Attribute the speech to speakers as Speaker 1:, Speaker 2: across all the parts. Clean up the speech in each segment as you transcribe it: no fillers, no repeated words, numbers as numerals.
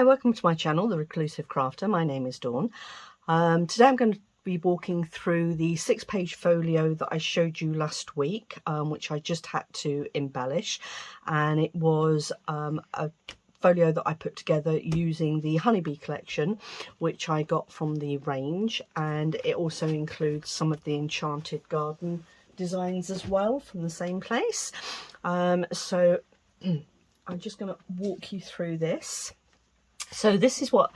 Speaker 1: welcome to my channel, The Reclusive Crafter. My name is Dawn. Today I'm going to be walking through the 6-page folio that I showed you last week, which I just had to embellish, and it was a folio that I put together using the honeybee collection, which I got from the range, and it also includes some of the enchanted garden designs as well from the same place. So I'm just going to walk you through this. So this is what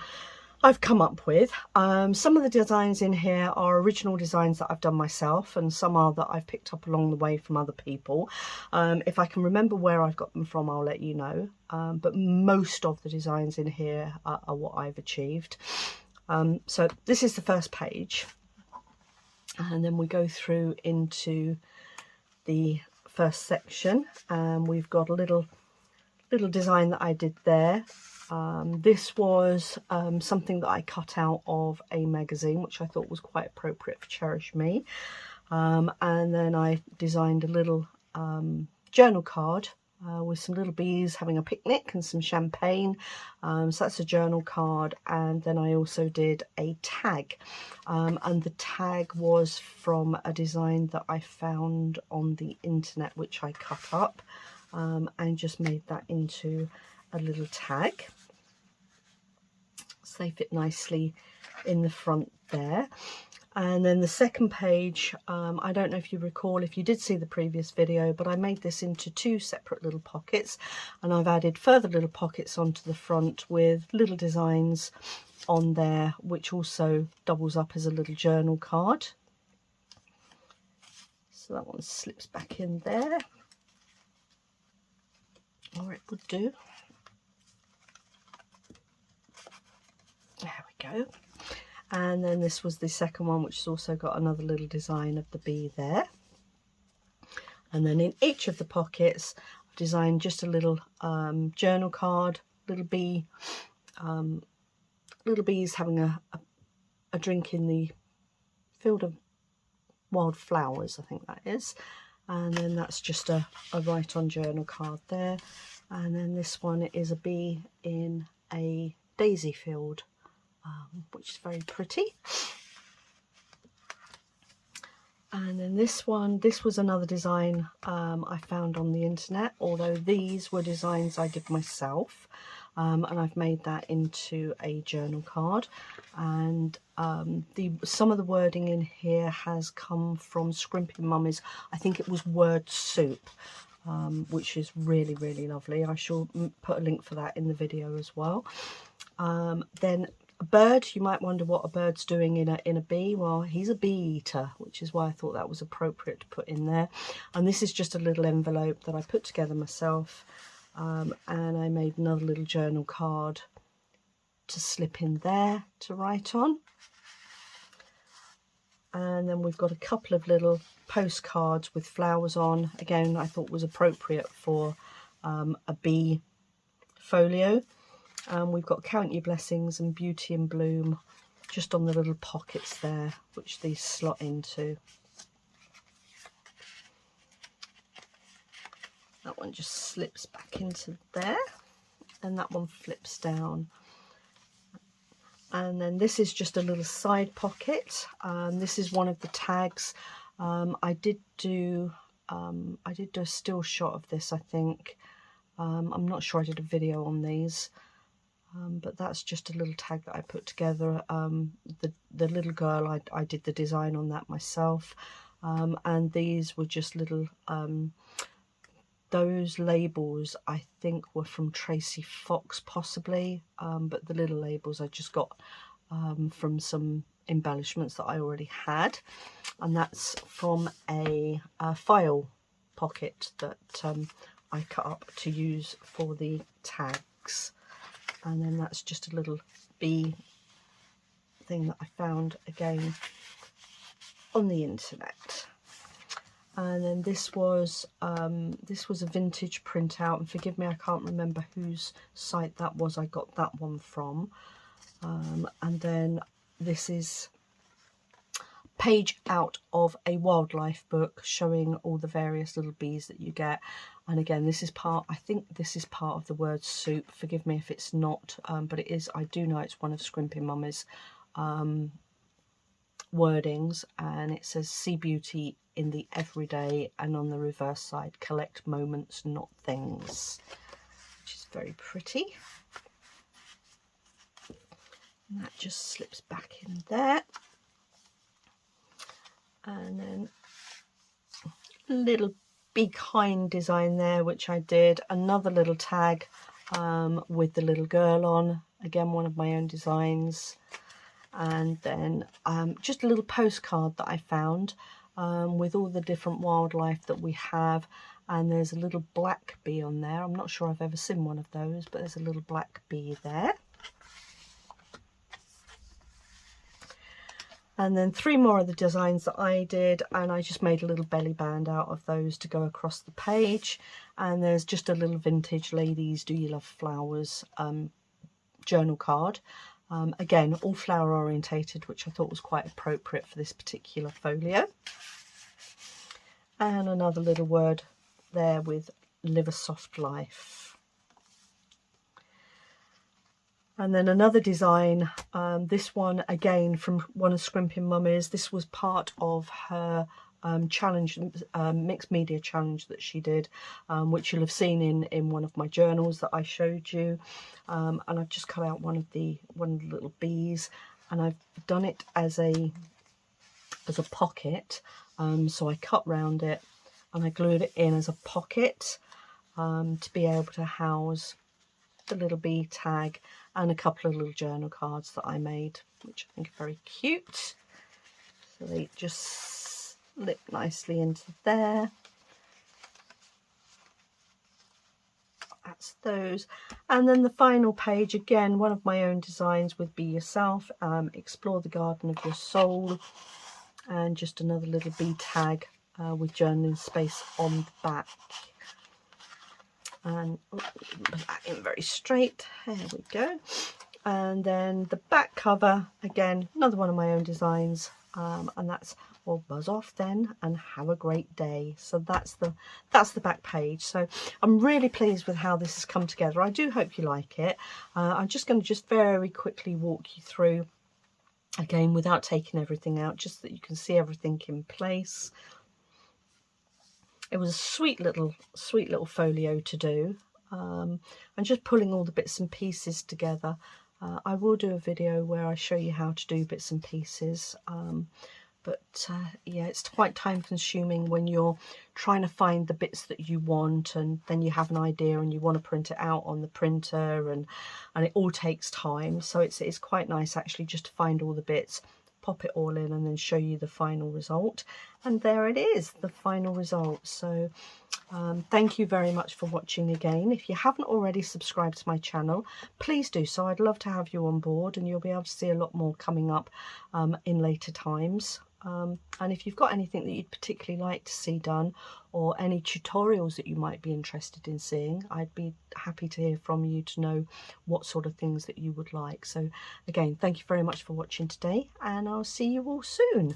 Speaker 1: I've come up with. Some of the designs in here are original designs that I've done myself, and some are that I've picked up along the way from other people. If I can remember where I've got them from, I'll let you know. But most of the designs in here are what I've achieved. So this is the first page, and then we go through into the first section, and we've got a little design that I did there. This was something that I cut out of a magazine, which I thought was quite appropriate for Cherish Me. And then I designed a little journal card with some little bees having a picnic and some champagne. So that's a journal card. And then I also did a tag. And the tag was from a design that I found on the internet, which I cut up and just made that into a little tag. So they fit nicely in the front there. And then the second page, I don't know if you recall, if you did see the previous video, but I made this into 2 separate little pockets, and I've added further little pockets onto the front with little designs on there, which also doubles up as a little journal card. So that one slips back in there, or it would do. There we go. And then this was the second one, which has also got another little design of the bee there. And then in each of the pockets, I've designed just a little journal card, little bee, little bees having a drink in the field of wild flowers, I think that is. And then that's just a write-on journal card there. And then this one is a bee in a daisy field, which is very pretty. And then this one, this was another design I found on the internet, although these were designs I did myself, and I've made that into a journal card. And some of the wording in here has come from Scrimpy Mummy's, I think it was Word Soup, which is really, really lovely. I shall put a link for that in the video as well. Then a bird, you might wonder what a bird's doing in a bee. Well, he's a bee eater, which is why I thought that was appropriate to put in there. And this is just a little envelope that I put together myself, and I made another little journal card to slip in there to write on. And then we've got a couple of little postcards with flowers on. Again, I thought was appropriate for a bee folio. We've got Count Your Blessings and Beauty in Bloom just on the little pockets there, which these slot into. That one just slips back into there, and that one flips down. And then this is just a little side pocket. This is one of the tags. I did do a still shot of this, I think. I'm not sure I did a video on these. But that's just a little tag that I put together. The little girl, I did the design on that myself. And these were just little, those labels I think were from Tracy Fox possibly. But the little labels I just got from some embellishments that I already had. And that's from a file pocket that I cut up to use for the tags. And then that's just a little bee thing that I found again on the internet. And then this was a vintage printout, and forgive me, I can't remember whose site that was I got that one from. And then this is page out of a wildlife book showing all the various little bees that you get. And again, this is part, I think this is part of the word soup. Forgive me if it's not, but it is. I do know it's one of Scrimping Mummy's wordings, and it says see beauty in the everyday, and on the reverse side, collect moments, not things, which is very pretty. And that just slips back in there. And then a little Be Kind design there, which I did. Another little tag with the little girl on, again one of my own designs. And then just a little postcard that I found with all the different wildlife that we have, and there's a little black bee on there. I'm not sure I've ever seen one of those, but there's a little black bee there. And then 3 more of the designs that I did, and I just made a little belly band out of those to go across the page. And there's just a little vintage ladies do you love flowers journal card. Again, all flower orientated, which I thought was quite appropriate for this particular folio. And another little word there with live a soft life. And then another design, this one again from one of Scrimping Mummy's. This was part of her challenge, mixed media challenge that she did, which you'll have seen in one of my journals that I showed you. And I've just cut out one of the little bees, and I've done it as a pocket. So I cut round it and I glued it in as a pocket to be able to house the little bee tag and a couple of little journal cards that I made, which I think are very cute. So they just slip nicely into there. That's those. And then the final page, again, one of my own designs with Be Yourself, explore the garden of your soul, and just another little bee tag with journaling space on the back. And put that in very straight. There we go. And then the back cover, again, another one of my own designs, and that's, well, buzz off then and have a great day. So that's the back page. So I'm really pleased with how this has come together. I do hope you like it. I'm just going to very quickly walk you through, again, without taking everything out, just so that you can see everything in place. It was a sweet little folio to do. I'm just pulling all the bits and pieces together. I will do a video where I show you how to do bits and pieces. Yeah, it's quite time consuming when you're trying to find the bits that you want, and then you have an idea and you want to print it out on the printer, and it all takes time. So it's quite nice actually just to find all the bits, pop it all in, and then show you the final result. And there it is, the final result. So thank you very much for watching again. If you haven't already subscribed to my channel, please do so. I'd love to have you on board, and you'll be able to see a lot more coming up in later times. And if you've got anything that you'd particularly like to see done, or any tutorials that you might be interested in seeing, I'd be happy to hear from you to know what sort of things that you would like. So again, thank you very much for watching today, and I'll see you all soon.